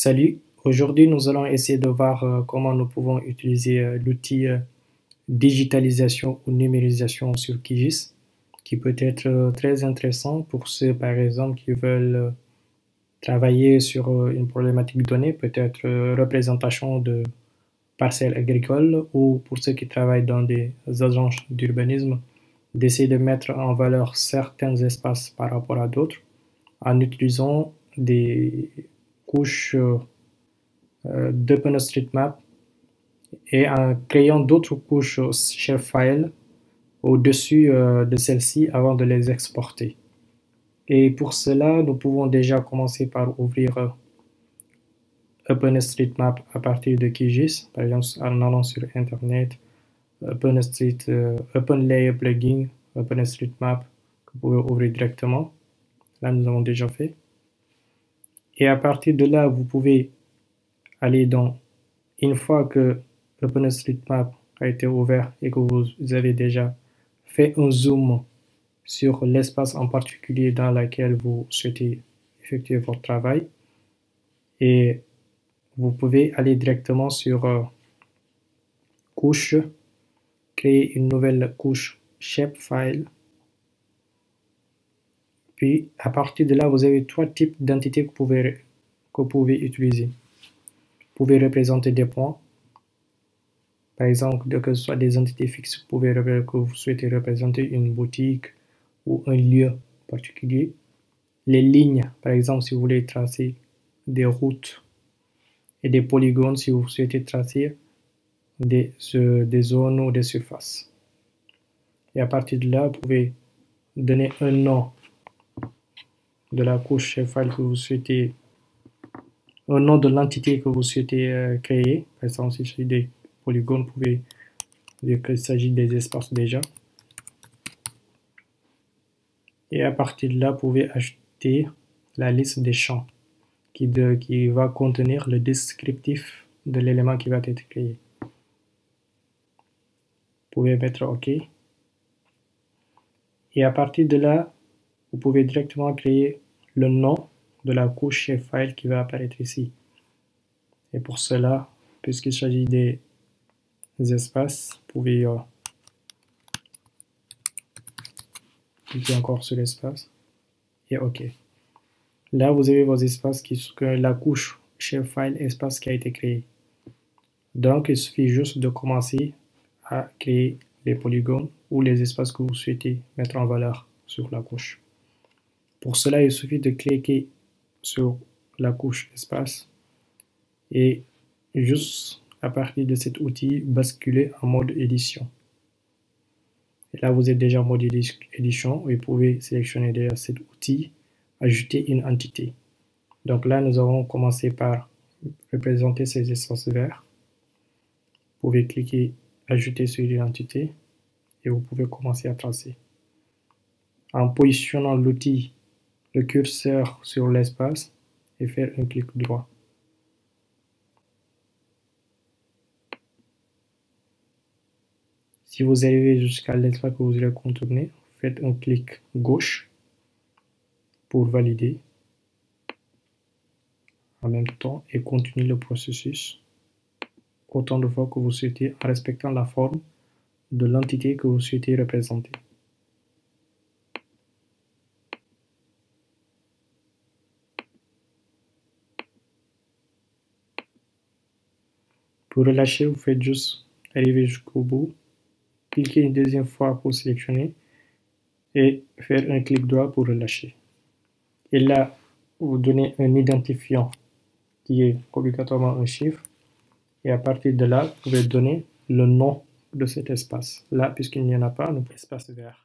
Salut, aujourd'hui nous allons essayer de voir comment nous pouvons utiliser l'outil digitalisation ou numérisation sur QGIS, qui peut être très intéressant pour ceux par exemple qui veulent travailler sur une problématique donnée, peut-être représentation de parcelles agricoles, ou pour ceux qui travaillent dans des agences d'urbanisme, d'essayer de mettre en valeur certains espaces par rapport à d'autres en utilisant des couches d'OpenStreetMap et en créant d'autres couches shapefile au-dessus de celles-ci avant de les exporter. Et pour cela, nous pouvons déjà commencer par ouvrir OpenStreetMap à partir de QGIS, par exemple en allant sur Internet, OpenLayer Plugin, OpenStreetMap, que vous pouvez ouvrir directement. Là, nous avons déjà fait. Et à partir de là, vous pouvez aller dans, une fois que OpenStreetMap a été ouvert et que vous avez déjà fait un zoom sur l'espace en particulier dans lequel vous souhaitez effectuer votre travail, et vous pouvez aller directement sur couche, créer une nouvelle couche shapefile. Puis à partir de là, vous avez trois types d'entités que vous pouvez utiliser. Vous pouvez représenter des points. Par exemple, que ce soit des entités fixes, que vous souhaitez représenter une boutique ou un lieu particulier. Les lignes, par exemple, si vous voulez tracer des routes, et des polygones si vous souhaitez tracer des zones ou des surfaces. Et à partir de là, vous pouvez donner un nom de la couche shapefile que vous souhaitez, un nom de l'entité que vous souhaitez créer. Par exemple, s'il s'agit des polygones, vous pouvez dire qu'il s'agit des espaces déjà. Et à partir de là, vous pouvez ajouter la liste des champs qui va contenir le descriptif de l'élément qui va être créé. Vous pouvez mettre OK. Et à partir de là, vous pouvez directement créer le nom de la couche shapefile qui va apparaître ici. Et pour cela, puisqu'il s'agit des espaces, vous pouvez cliquer encore sur l'espace et OK. Là, vous avez vos espaces la couche shapefile espace qui a été créée. Donc, il suffit juste de commencer à créer les polygones ou les espaces que vous souhaitez mettre en valeur sur la couche. Pour cela, il suffit de cliquer sur la couche espace et juste à partir de cet outil, basculer en mode édition. Et là, vous êtes déjà en mode édition et vous pouvez sélectionner derrière cet outil, ajouter une entité. Donc là, nous avons commencé par représenter ces espaces verts. Vous pouvez cliquer ajouter sur l'identité et vous pouvez commencer à tracer. En positionnant l'outil, le curseur sur l'espace et faire un clic droit. Si vous arrivez jusqu'à l'espace que vous allez contourner, faites un clic gauche pour valider en même temps et continuez le processus autant de fois que vous souhaitez en respectant la forme de l'entité que vous souhaitez représenter. Pour relâcher, vous faites juste arriver jusqu'au bout, cliquez une deuxième fois pour sélectionner et faire un clic droit pour relâcher. Et là, vous donnez un identifiant qui est obligatoirement un chiffre. Et à partir de là, vous pouvez donner le nom de cet espace. Là, puisqu'il n'y en a pas, nous espace vert.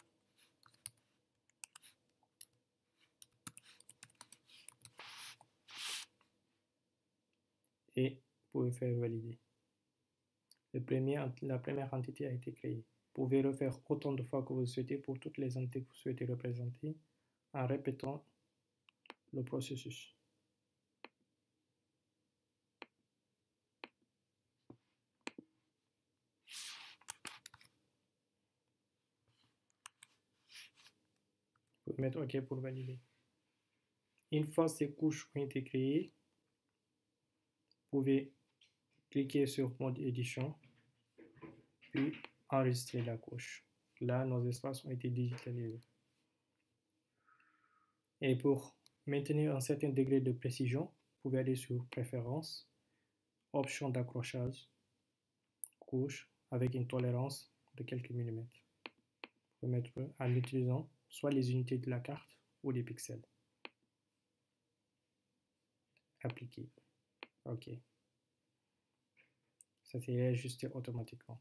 Et vous pouvez faire valider. La première entité a été créée. Vous pouvez refaire autant de fois que vous souhaitez pour toutes les entités que vous souhaitez représenter en répétant le processus. Vous pouvez mettre OK pour valider. Une fois ces couches ont été créées, pouvez cliquer sur mode édition, puis enregistrer la couche. Là, nos espaces ont été digitalisés. Et pour maintenir un certain degré de précision, vous pouvez aller sur Préférences, Options d'accrochage, Couche, avec une tolérance de quelques millimètres. Vous pouvez mettre en utilisant soit les unités de la carte ou les pixels. Appliquer. OK. Ça s'est ajusté automatiquement.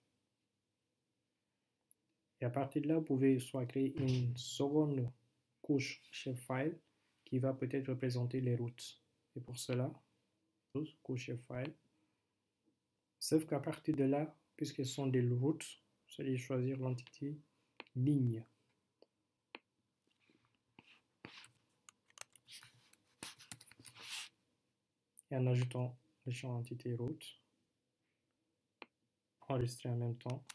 Et à partir de là, vous pouvez soit créer une seconde couche Shapefile qui va peut-être représenter les routes. Et pour cela, couche Shapefile. Sauf qu'à partir de là, puisque ce sont des routes, vous allez choisir l'entité ligne. Et en ajoutant le champ entité route, enregistrer en même temps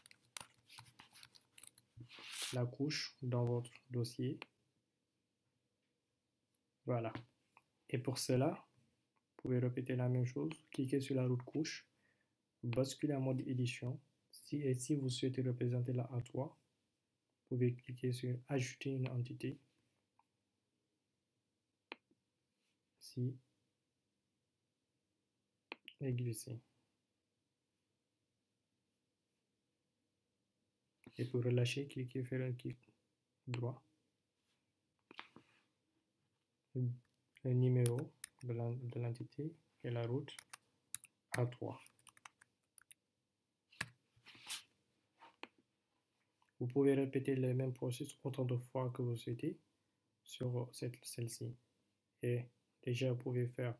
la couche dans votre dossier. Voilà. Et pour cela, vous pouvez répéter la même chose, cliquez sur la route couche, basculer en mode édition. Si vous souhaitez représenter la A3, vous pouvez cliquer sur ajouter une entité. Ici, et glisser. Et pour relâcher, cliquez, faire un clic droit. Le numéro de l'entité et la route A3. Vous pouvez répéter le même processus autant de fois que vous souhaitez sur celle-ci. Et déjà, vous pouvez faire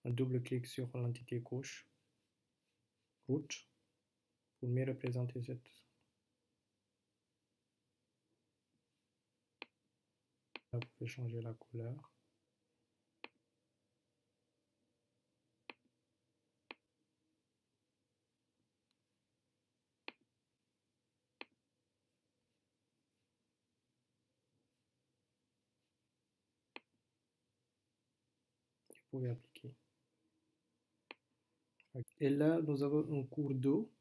un double clic sur l'entité gauche, route, pour mieux représenter cette. Là, vous pouvez changer la couleur. Vous pouvez appliquer. Et là, nous avons un cours d'eau.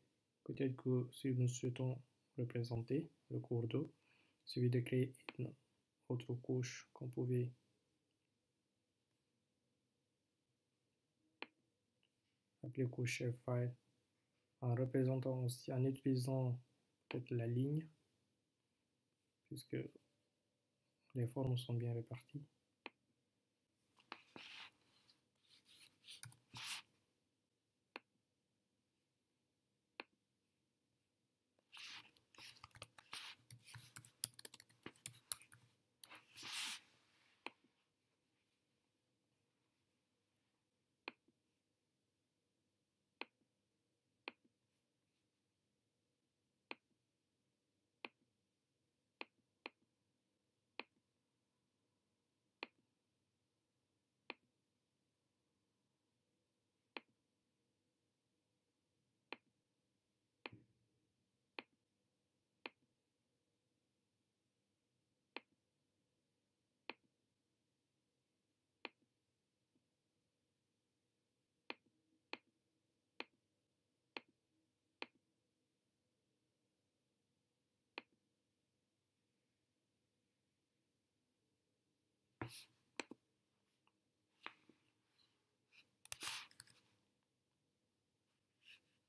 Peut-être que si nous souhaitons représenter le cours d'eau, celui de créer une autre couche qu'on pouvait appeler couche Shapefile en représentant aussi, en utilisant peut-être la ligne, puisque les formes sont bien réparties.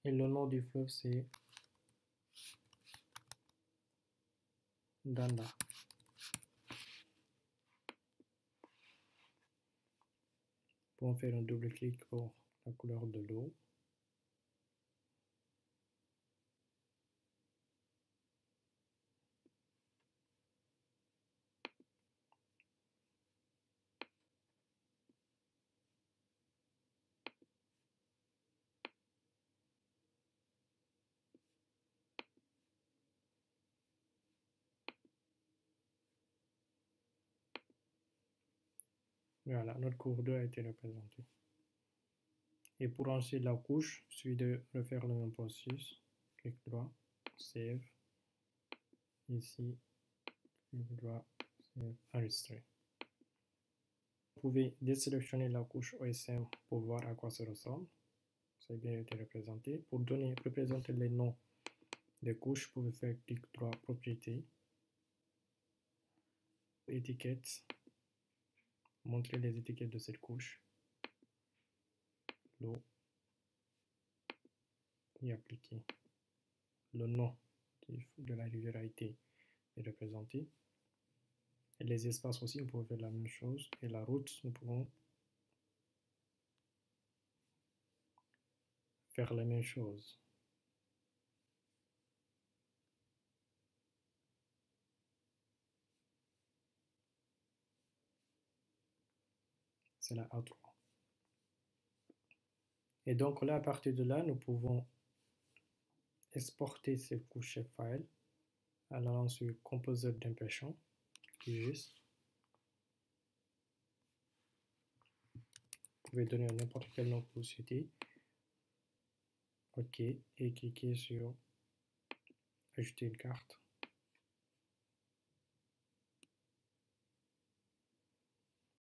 Et le nom du fleuve, c'est Danda. Pour faire un double clic pour la couleur de l'eau. Voilà, notre cours d'eau a été représenté. Et pour ensuite la couche, il suffit de refaire le même processus. Clic droit, Save. Ici, clic droit, Save, enregistrer. Vous pouvez désélectionner la couche OSM pour voir à quoi ça ressemble. c'est bien été représenté. Pour représenter les noms des couches, vous pouvez faire clic droit, propriété, étiquette, montrer les étiquettes de cette couche, l'eau, et appliquer. Le nom de la rivière a été représenté. Et les espaces aussi, nous pouvons faire la même chose. Et la route, nous pouvons faire la même chose. C'est la A3. Et donc là, à partir de là, nous pouvons exporter cette couche file en allant sur Composer d'impression, QGIS. Vous pouvez donner n'importe quel nom que vous souhaitez. OK, et cliquez sur Ajouter une carte.